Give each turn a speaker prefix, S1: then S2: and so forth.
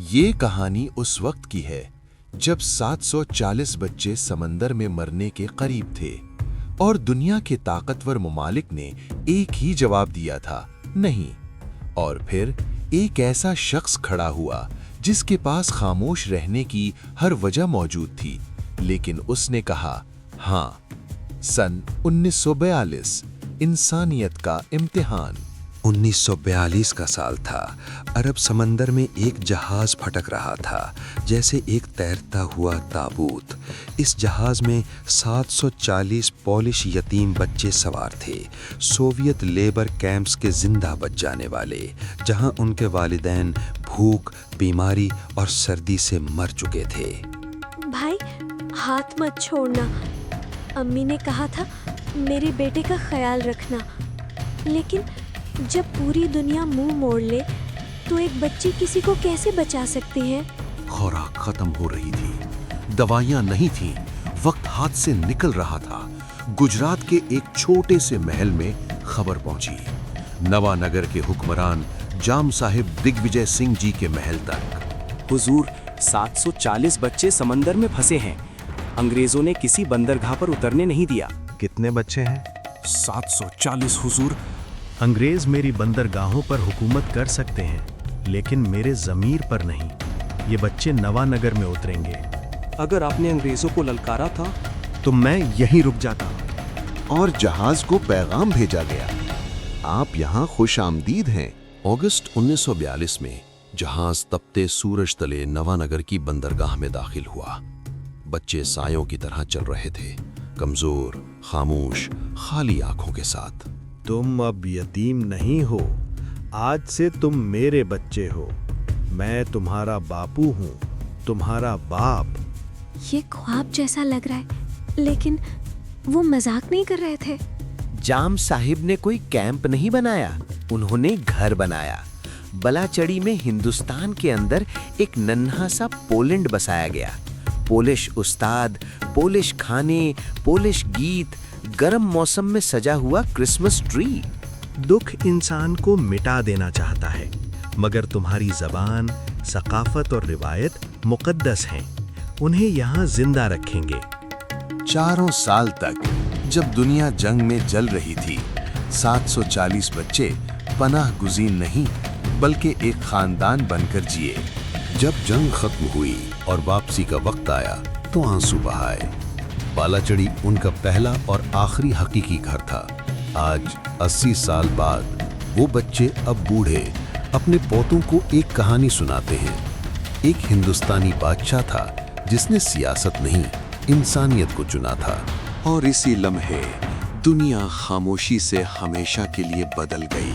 S1: یہ کہانی اس وقت کی ہے جب 740 بچے سمندر میں مرنے کے قریب تھے اور دنیا کے طاقتور ممالک نے ایک ہی جواب دیا تھا، نہیں۔ اور پھر ایک ایسا شخص کھڑا ہوا جس کے پاس خاموش رہنے کی ہر وجہ موجود تھی، لیکن اس نے کہا ہاں۔ سن 1942، انسانیت کا امتحان۔
S2: 1942 کا سال تھا۔ عرب سمندر میں ایک جہاز پھٹک رہا تھا، جیسے ایک تیرتا ہوا تابوت۔ اس جہاز میں 740 پولش یتیم بچے سوار تھے، سوویت لیبر کیمپس کے زندہ بچ جانے والے، جہاں ان کے والدین بھوک، بیماری اور سردی سے مر چکے تھے۔
S3: بھائی، ہاتھ مت چھوڑنا۔ امی نے کہا تھا میرے بیٹے کا خیال رکھنا، لیکن جب پوری دنیا منہ موڑ لے تو ایک بچی کسی کو کیسے بچا سکتی ہے؟
S1: خوراک ختم ہو رہی تھی، دوائیاں نہیں تھیں، وقت ہاتھ سے نکل رہا تھا۔ گجرات کے ایک چھوٹے سے محل میں خبر پہنچی، نوا نگر کے حکمران جام صاحب دگ وجے سنگھ جی کے محل تک۔
S4: حضور، 740 بچے سمندر میں پھنسے ہیں، انگریزوں نے کسی بندرگاہ پر اترنے نہیں دیا۔
S5: کتنے بچے ہیں؟
S4: 740 حضور۔
S5: انگریز میری بندرگاہوں پر حکومت کر سکتے ہیں، لیکن میرے ضمیر پر نہیں۔ یہ بچے نوا نگر میں اتریں گے۔
S4: اگر آپ نے انگریزوں کو للکارا تھا
S5: تو میں یہیں رک جاتا۔
S1: اور جہاز کو پیغام بھیجا گیا، آپ یہاں خوش آمدید ہیں۔ اگست 1942 میں جہاز تپتے سورج تلے نوا نگر کی بندرگاہ میں داخل ہوا۔ بچے سایوں کی طرح چل رہے تھے، کمزور، خاموش، خالی آنکھوں کے ساتھ۔
S5: تم اب یتیم نہیں ہو، آج سے تم میرے بچے ہو۔ میں تمہارا باپو ہوں، تمہارا باپ۔
S3: یہ خواب جیسا لگ رہا ہے، لیکن وہ مذاق نہیں کر رہے تھے۔
S6: جام صاحب نے کوئی کیمپ نہیں بنایا، انہوں نے گھر بنایا۔ بلاچڑی میں ہندوستان کے اندر ایک ننھا سا پولینڈ بسایا گیا۔ پولش استاد، پولش کھانے، پولش گیت، گرم موسم میں سجا ہوا کرسمس ٹری۔
S5: دکھ انسان کو مٹا دینا چاہتا ہے، مگر تمہاری زبان، ثقافت اور روایت مقدس ہیں، انہیں یہاں زندہ رکھیں گے۔
S1: 4 سال تک جب دنیا جنگ میں جل رہی تھی، 740 بچے پناہ گزین نہیں بلکہ ایک خاندان بن کر جیے۔ جب جنگ ختم ہوئی اور واپسی کا وقت آیا تو آنسو بہائے۔ بالاچڑی ان کا پہلا اور آخری حقیقی گھر تھا۔ آج 80 سال بعد وہ بچے اب بوڑھے اپنے پوتوں کو ایک کہانی سناتے ہیں۔ ایک ہندوستانی بادشاہ تھا جس نے سیاست نہیں، انسانیت کو چنا تھا، اور اسی لمحے دنیا خاموشی سے ہمیشہ کے لیے بدل گئی۔